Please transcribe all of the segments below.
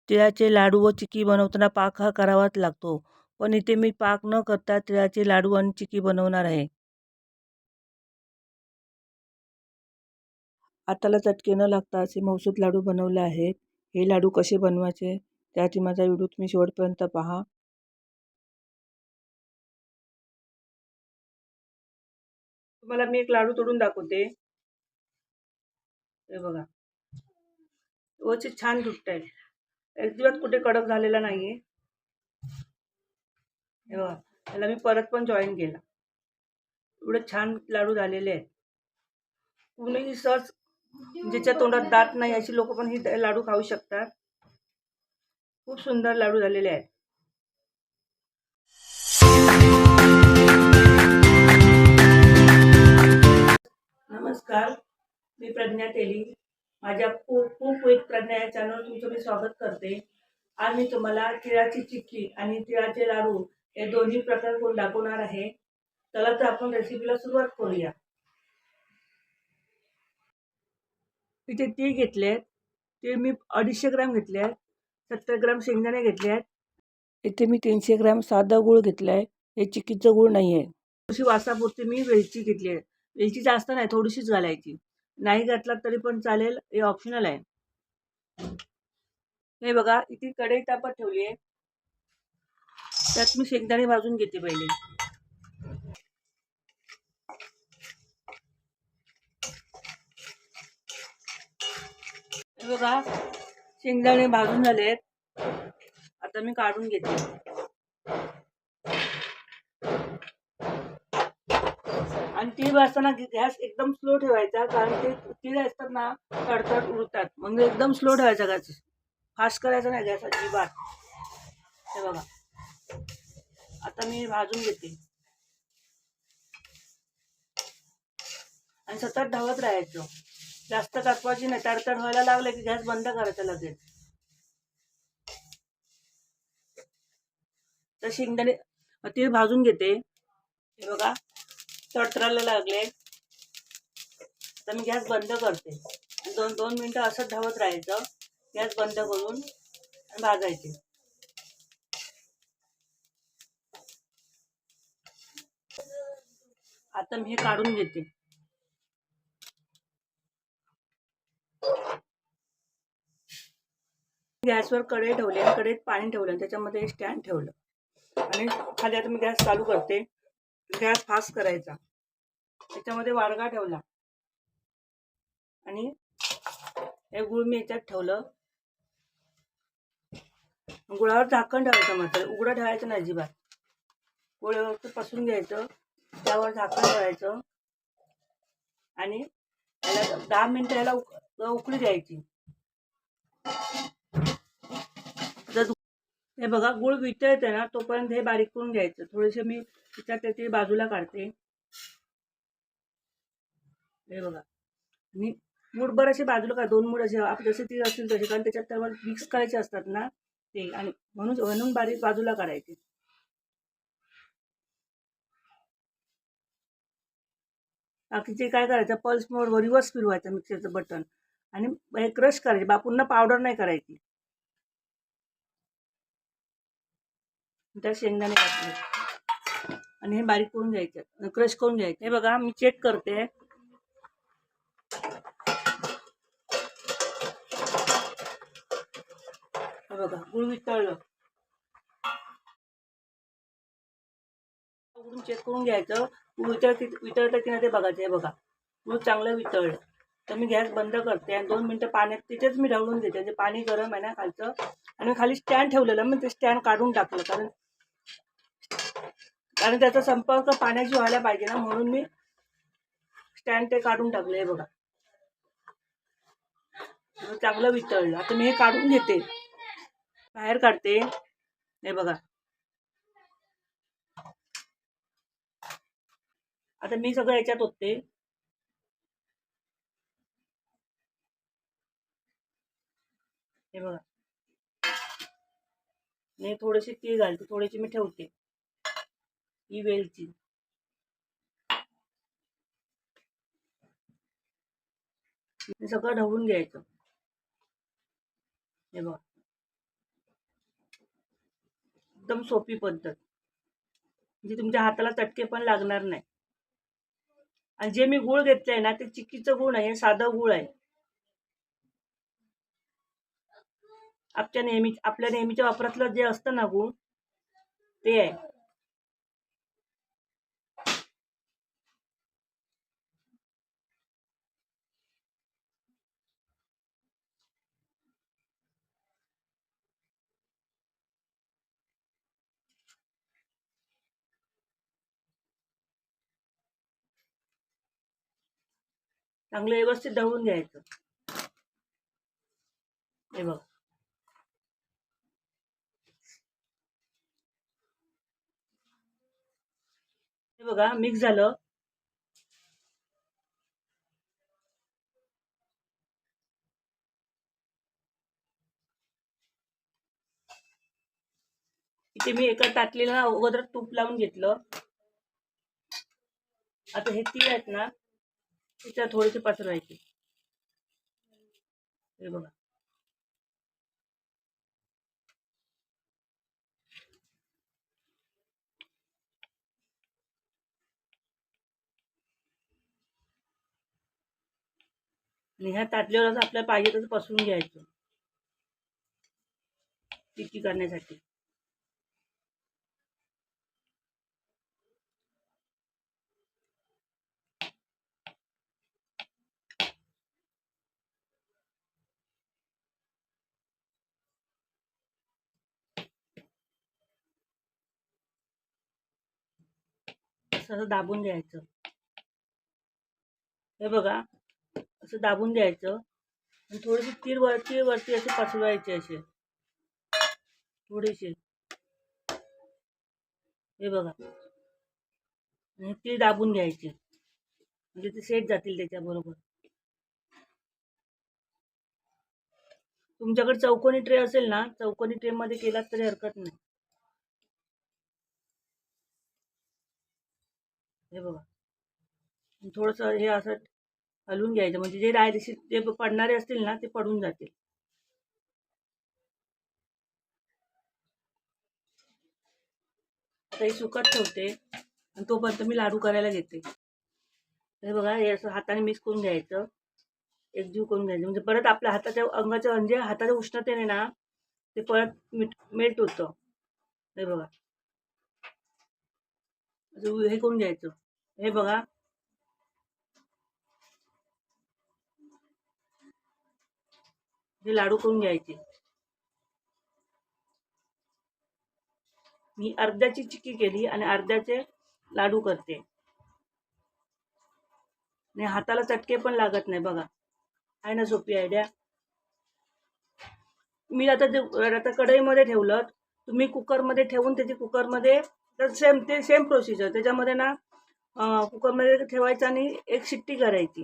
तिळाचे लाडू व चिक्की बनवताना पाक हा करावाच लागतो. पण इथे मी पाक न करता तिळाचे लाडू आणि चिक्की बनवणार आहे. हाताला चटके न लागता असे मऊसूत लाडू बनवले आहेत. हे लाडू कसे बनवायचे त्याची माझा व्हिडिओ तुम्ही शेवटपर्यंत पहा. तुम्हाला मी एक लाडू तोडून दाखवते. हे बघा, व्यवस्थित छान तुटत आहे. अजिबात कुठे कडक झालेला नाहीये. हे बघा, त्याला मी परत पण जॉईन केला. एवढे छान लाडू झालेले आहेत. कुणीही सहज ज्याच्या तोंडात दात नाही अशी लोक पण ही लाडू खाऊ शकतात. खूप सुंदर लाडू झालेले आहेत. नमस्कार, मी प्रज्ञा तेली. माझ्या खूप विथ प्रज्ञा या चॅनलवर तुमचं मी स्वागत करते. आज मी तुम्हाला तिळाची चिक्की आणि तिळाचे लाडू हे दोन्ही प्रकार करून दाखवणार आहे. चला तर आपण रेसिपीला सुरुवात करूया. इथे तीळ घेतले आहेत. तीळ मी 250 ग्रॅम घेतले आहेत. 70 ग्रॅम शेंगदाणे घेतले आहेत. इथे मी 300 ग्रॅम साधा गूळ घेतला आहे. हे चिक्कीचं गूळ नाही आहे. थोडीशी वासापुरती मी वेलची घेतली आहे. वेलची जास्त नाही, थोडीशीच घालायची. नाही घातला तरी पण चालेल, हे ऑप्शनल आहे. हे बघा, इथे कढई तापत ठेवली आहे. त्यात मी शेंगदाणे भाजून घेते पहिले. हे बघा, शेंगदाणे भाजून झाले आहेत. आता मी काढून घेते. आणि तीळ भाजताना गॅस एकदम स्लो ठेवायचा, कारण ते तीळ असतात ना तडतड उडतात. म्हणजे एकदम स्लो ठेवायचा गॅस, फास्ट करायचा नाही गॅस अजिबात. हे बघा, आता मी भाजून घेते आणि सतत ढवत राहायचं. जास्त तापवायची नाही. तडतड व्हायला लागलं की गॅस बंद करायचा लगेच. तर शेंगदाणे तीळ भाजून घेते. हे बघा, तडतडायला लागले. आता मी गॅस बंद करते. 2 मिनिटं असं ढवत राहायचं. गॅस बंद करून भाजायचे. आता मी हे काढून घेते. गॅसवर कढई ठेवली आणि कढईत पाणी ठेवलं, त्याच्यामध्ये स्टँड ठेवलं आणि खाली आता मी गॅस चालू करते. गॅस फास्ट करायचा. त्याच्यामध्ये वाडगा ठेवला आणि हे गुळ मी याच्यात ठेवलं. गुळावर झाकण ठेवायचं, मात्र उघडं ठेवायचं नाही अजिबात. गुळ व्यवस्थित पसून घ्यायचं, त्यावर झाकण ठेवायचं आणि याला 10 मिनिटं याला उकळी द्यायची. हे बघा, गुळ वितळते ना तोपर्यंत हे बारीक करून घ्यायचं. थोडेसे मी त्याच्यात ते बाजूला काढते. हे बघा, मी मूठभर असे बाजूला काढ, 2 मूठ असे आपले जसे तीळ असतील तसे, कारण त्याच्यात त्यावर मिक्स करायचे असतात ना ते, आणि म्हणून बारीक बाजूला काढायचे. बाकीचे काय करायचं, पल्स मोडवर रिवर्स फिरवायचं मिक्सरचं बटन आणि हे क्रश करायचे. पुन्हा पावडर नाही करायची. त्या शेंगदाणे घातले आणि हे बारीक करून घ्यायचं, क्रश करून घ्यायचं. हे बघा, मी चेक करते. हे बघा, गुळ वितळलं. उघडून चेक करून घ्यायचं. वितळतं की नाही ते बघायचं. हे बघा, गुळ चांगलं वितळलं. तर मी गॅस बंद करते आणि 2 मिनिटं पाण्यात तिथेच मी ढवळून घेते. म्हणजे पाणी गरम आहे ना खालचं, आणि खाली स्टँड ठेवलेलं, मग ते स्टँड काढून टाकलं, कारण त्याचा संपर्क पाण्याशी व्हायला पाहिजे ना, म्हणून मी स्टँड ते काढून टाकले. हे बघा, चांगलं वितळलं. आता मी हे काढून घेते, बाहेर काढते. हे बघा, आता मी सगळं याच्यात होते. हे बघा, मी थोडेसे तीळ घालते, थोडेसे मी ठेवते. ही वेलची, सगळं ढवळून घ्यायचं. हे बघा, एकदम सोपी पद्धत, म्हणजे तुमच्या हाताला चटके पण लागणार नाही. आणि जे मी गूळ घेतलंय ना ते चिक्कीचं गूळ नाही, साधं गूळ आहे. आपल्या नेहमीच्या वापरातलं जे असतं ना गूळ ते आहे. चांगलं व्यवस्थित ढवळून घ्यायचं. हे बघ, हे बघा मिक्स झालं. इथे मी एका ताटलीला अगोदर तूप लावून घेतलं. आता हे तीळ आहेत ना त्याच्यात थोडेसे पसरवायचे. हे बघा, आणि ह्या ताटलीवर असं आपल्याला पाहिजे तसं पसरून घ्यायचं टिक्की करण्यासाठी. असं दाबून घ्यायचं. हे बघा, असं दाबून घ्यायचं आणि थोडेसे तीळ वरती असे पसरवायचे असे थोडेसे. हे बघा, आणि तीळ दाबून घ्यायचे म्हणजे ते सेट जातील त्याच्याबरोबर. तुमच्याकडे चौकोनी ट्रे असेल ना, चौकोनी ट्रे मध्ये केलात तरी हरकत नाही. हे बघा, थोडस हे असं हलवून घ्यायचं म्हणजे जे रायदेशी ते पडणारे असतील ना ते पडून जातील. आता हे सुकत ठेवते आणि तोपर्यंत मी लाडू करायला घेते. हे बघा, हे असं हाताने मिक्स करून घ्यायचं, एकजीव करून घ्यायचं म्हणजे परत आपल्या हाताच्या अंगाच्या म्हणजे हाताच्या उष्णतेने ना ते परत मेल्ट होतं. हे बघा, हे करून घ्यायचं. हे बघा, हे लाडू करून घ्यायचे. मी अर्ध्याची चिक्की केली आणि अर्ध्याचे लाडू करते आणि हाताला चटके पण लागत नाही. बघा, आहे ना सोपी आयडिया. मी आता कढईमध्ये ठेवलं, तुम्ही कुकरमध्ये ठेवून त्याची कुकरमध्ये तर सेम प्रोसिजर त्याच्यामध्ये ना कुकरमध्ये ठेवायचं आणि एक शिट्टी करायची.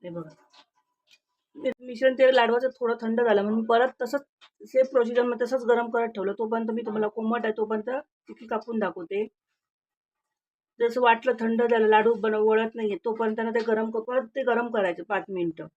हे बघा, मिश्रण ते लाडवाचं थोडं थंड झालं म्हणून परत तसंच सेम प्रोसिजर मध्ये तसंच गरम करत ठेवलं. तोपर्यंत मी तुम्हाला कोमट आहे तोपर्यंत चिक्की कापून दाखवते. जसं वाटलं थंड झालं लाडू वळत नाहीये तोपर्यंत ना ते परत ते गरम करायचं 5 मिनिटं.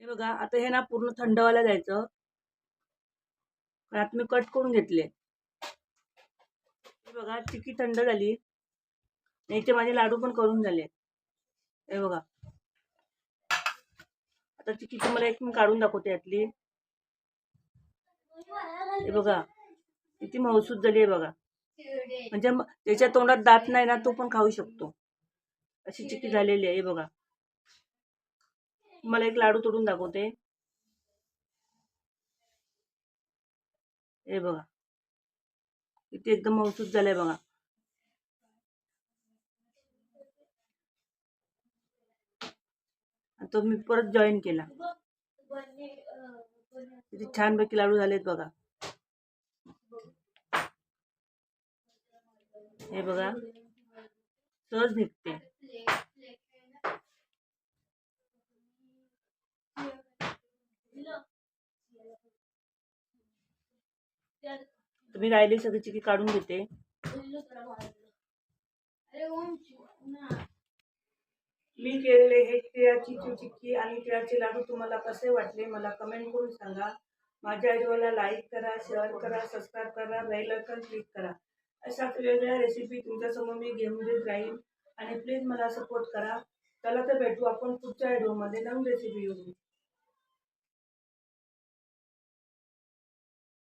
हे बघा, आता हे ना पूर्ण थंड व्हायला द्यायचं. आता मी कट करून घेतले. हे बघा, चिक्की थंड झाली. याचे माझे लाडू पण करून झाले. हे बघा, आता चिक्की तुम्हाला एक मी काढून दाखवते यातली. हे बघा किती मऊसूद झाली आहे बघा, म्हणजे त्याच्या तोंडात दात नाही ना तो पण खाऊ शकतो अशी चिक्की झालेली आहे. हे बघा, मला एक लाडू तोडून दाखवते. हे बघा, इथे एकदम मऊसूत झालंय बघा. तो मी परत जॉईन केला. किती छानपैकी लाडू झालेत बघा. हे बघा, सहज निघते. तुम्ही राहिली सगळी चिकी काढून घेते. मी केलेले हे तिळाची चिक्की आणि तिळाचे लाडू तुम्हाला कसे वाटले मला कमेंट करून सांगा. माझ्या व्हिडिओला लाईक करा, शेअर करा, सबस्क्राईब करा, बेल आयकॉन क्लिक करा. अशाच वेगवेगळ्या रेसिपी तुमच्यासमोर मी घेऊन देत राहील आणि प्लीज मला सपोर्ट करा. चला तर भेटू आपण पुढच्या व्हिडिओमध्ये नवीन रेसिपी घेऊन.